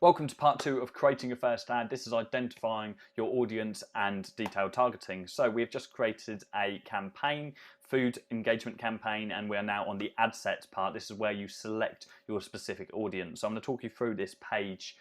Welcome to part two of creating your first ad. This is identifying your audience and detailed targeting. So we've just created a campaign, food engagement campaign, and we are now on the ad sets part. This is where you select your specific audience. So I'm going to talk you through this page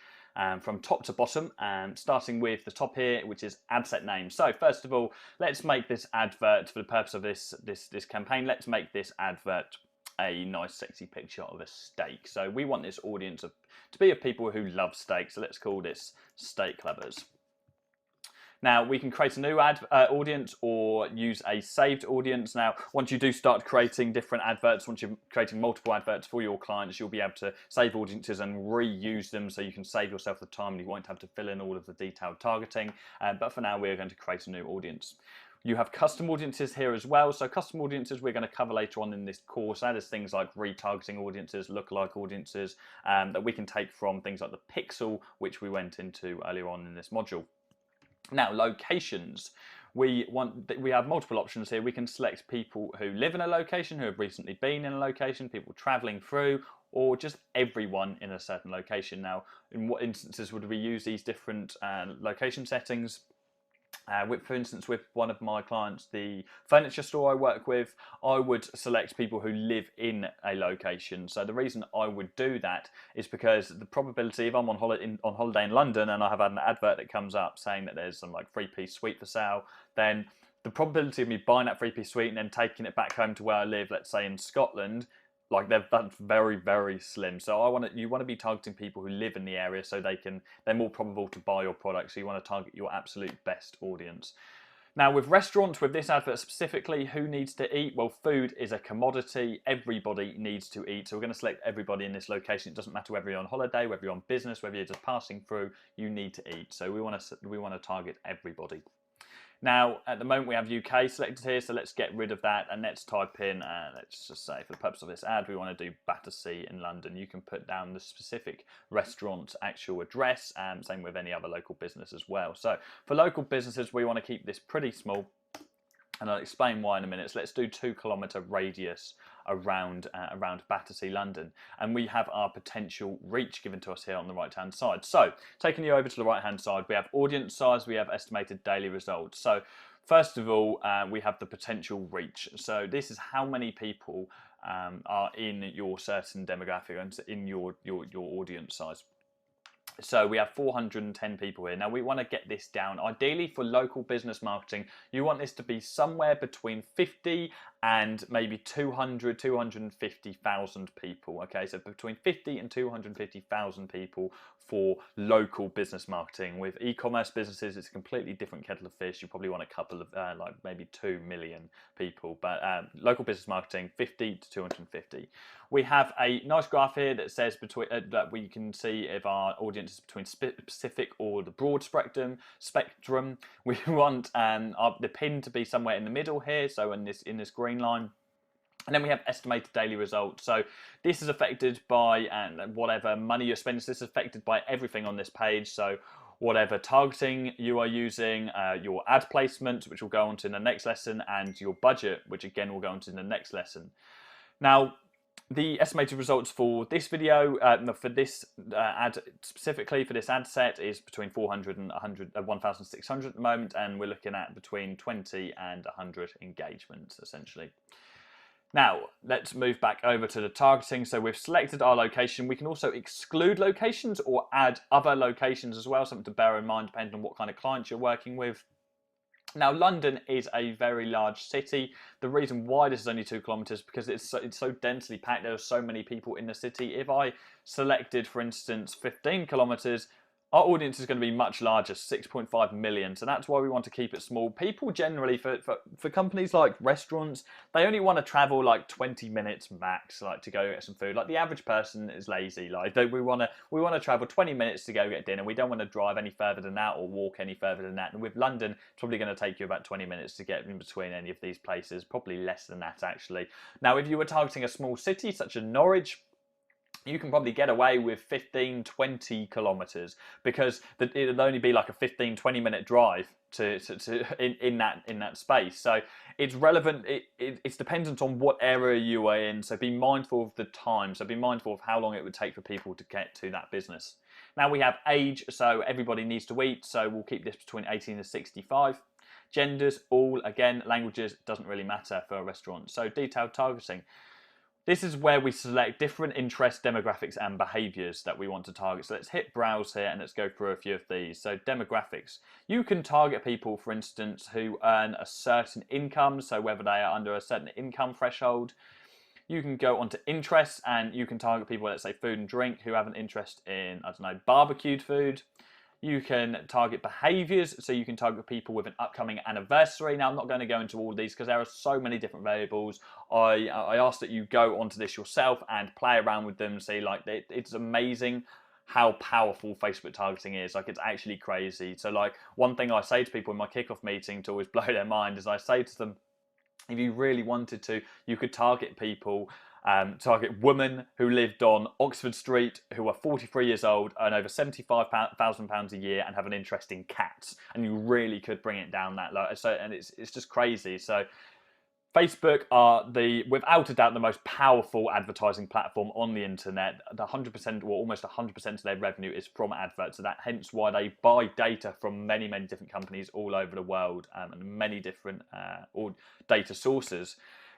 from top to bottom, starting with the top here, which is ad set name. So first of all, let's make this advert for the purpose of this campaign. Let's make this advert a nice sexy picture of a steak. So we want this audience to be of people who love steak. So let's call this steak lovers. Now we can create a new audience or use a saved audience. Now once you do start creating different adverts, once you're creating multiple adverts for your clients, you'll be able to save audiences and reuse them, so you can save yourself the time and you won't have to fill in all of the detailed targeting. But for now we're going to create a new audience. You have custom audiences here as well. So custom audiences we're going to cover later on in this course. That is things like retargeting audiences, lookalike audiences, that we can take from things like the pixel, which we went into earlier on in this module. Now, locations. We have multiple options here. We can select people who live in a location, who have recently been in a location, people traveling through, or just everyone in a certain location. Now, in what instances would we use these different location settings? For instance, with one of my clients, the furniture store I work with, I would select people who live in a location. So the reason I would do that is because the probability, if I'm on holiday in London and I have had an advert that comes up saying that there's some like three-piece suite for sale, then the probability of me buying that three-piece suite and then taking it back home to where I live, let's say in Scotland, that's very, very slim. So you want to be targeting people who live in the area, so they're more probable to buy your product. So you want to target your absolute best audience. Now with restaurants, with this advert specifically, who needs to eat? Well, food is a commodity. Everybody needs to eat. So we're going to select everybody in this location. It doesn't matter whether you're on holiday, whether you're on business, whether you're just passing through, you need to eat. So we want to target everybody. Now, at the moment we have UK selected here, so let's get rid of that and let's type in, let's just say for the purpose of this ad, we want to do Battersea in London. You can put down the specific restaurant's actual address, and same with any other local business as well. So for local businesses, we want to keep this pretty small, and I'll explain why in a minute. So let's do 2-kilometre radius around Battersea, London, and we have our potential reach given to us here on the right hand side. So taking you over to the right hand side, we have audience size, we have estimated daily results. So first of all, we have the potential reach. So this is how many people are in your certain demographic and in your audience size. So we have 410 people here. Now we want to get this down. Ideally for local business marketing, you want this to be somewhere between 50 and maybe 250,000 people. Okay, so between 50 and 250,000 people for local business marketing. With e-commerce businesses, it's a completely different kettle of fish. You probably want a couple of like maybe 2 million people, but local business marketing, 50 to 250. We have a nice graph here that says that we can see if our audience is between specific or the broad spectrum. We want the pin to be somewhere in the middle here, so in this green line. And then we have estimated daily results. So this is affected by whatever money you're spending. So this is affected by everything on this page. So whatever targeting you are using, your ad placement, which will go on to in the next lesson, and your budget, which again will go on to in the next lesson. Now, the estimated results for this video, for this ad specifically for this ad set, is between 400 and 1,600 at the moment, and we're looking at between 20 and 100 engagements essentially. Now, let's move back over to the targeting. So we've selected our location. We can also exclude locations or add other locations as well, something to bear in mind depending on what kind of clients you're working with. Now, London is a very large city. The reason why this is only 2 kilometres is because it's so densely packed. There are so many people in the city. If I selected, for instance, 15 kilometres, our audience is going to be much larger, 6.5 million. So that's why we want to keep it small. People generally, for companies like restaurants, they only want to travel like 20 minutes max, like to go get some food. Like the average person is lazy. Like we want to travel 20 minutes to go get dinner. We don't want to drive any further than that or walk any further than that. And with London, it's probably going to take you about 20 minutes to get in between any of these places. Probably less than that actually. Now, if you were targeting a small city such as Norwich, you can probably get away with 15, 20 kilometres because it'll only be like a 15, 20-minute drive in that space. So it's relevant. It's dependent on what area you are in. So be mindful of the time. So be mindful of how long it would take for people to get to that business. Now we have age, so everybody needs to eat, so we'll keep this between 18 and 65. Genders, all, again, languages, doesn't really matter for a restaurant. So detailed targeting. This is where we select different interests, demographics, and behaviours that we want to target. So let's hit browse here and let's go through a few of these. So demographics. You can target people, for instance, who earn a certain income, so whether they are under a certain income threshold. You can go onto interests and you can target people, let's say food and drink, who have an interest in, I don't know, barbecued food. You can target behaviours, so you can target people with an upcoming anniversary. Now, I'm not going to go into all these because there are so many different variables. I ask that you go onto this yourself and play around with them. See, like, it's amazing how powerful Facebook targeting is. Like, it's actually crazy. So, like, one thing I say to people in my kickoff meeting to always blow their mind is I say to them, if you really wanted to, you could target people, target women who lived on Oxford Street, who are 43 years old, earn over £75,000 a year, and have an interest in cats. And you really could bring it down that low. So, and it's just crazy. So Facebook are without a doubt, the most powerful advertising platform on the internet. The 100%, or almost 100% of their revenue is from adverts. So that hence why they buy data from many, many different companies all over the world, and many different data sources.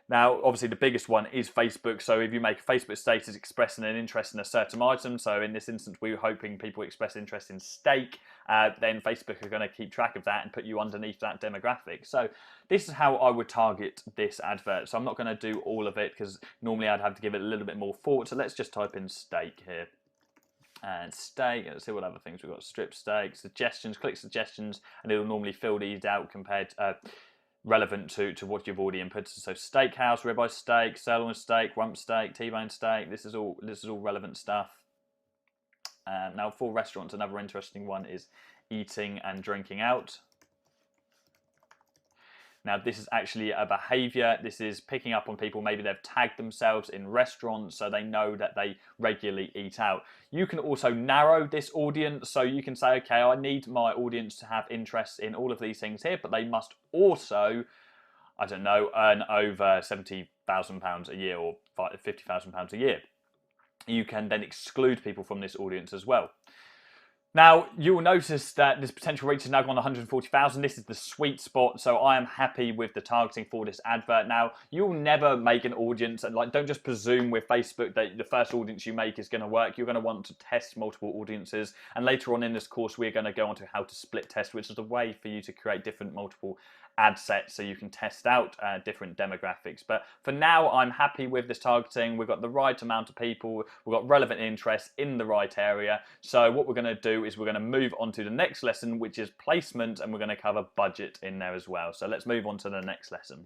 Now, obviously, the biggest one is Facebook. So if you make a Facebook status expressing an interest in a certain item, so in this instance, we were hoping people express interest in steak, then Facebook are going to keep track of that and put you underneath that demographic. So this is how I would target this advert. So I'm not going to do all of it because normally I'd have to give it a little bit more thought. So let's just type in steak here. And steak, let's see what other things we've got. Strip steak, suggestions, click suggestions, and it'll normally fill these out compared relevant to what you've already inputted. So steakhouse, ribeye steak, sirloin steak, rump steak, T-bone steak. This is all relevant stuff. Now for restaurants, another interesting one is eating and drinking out. Now this is actually a behaviour. This is picking up on people. Maybe they've tagged themselves in restaurants so they know that they regularly eat out. You can also narrow this audience. So you can say, okay, I need my audience to have interest in all of these things here, but they must also, I don't know, earn over £70,000 a year or £50,000 a year. You can then exclude people from this audience as well. Now, you will notice that this potential reach has now gone 140,000. This is the sweet spot, so I am happy with the targeting for this advert. Now, you'll never make an audience, and don't just presume with Facebook that the first audience you make is going to work. You're going to want to test multiple audiences, and later on in this course, we're going to go on to how to split test, which is a way for you to create different multiple ad sets so you can test out different demographics. But for now, I'm happy with this targeting. We've got the right amount of people. We've got relevant interest in the right area. So what we're going to do is we're going to move on to the next lesson, which is placement, and we're going to cover budget in there as well. So let's move on to the next lesson.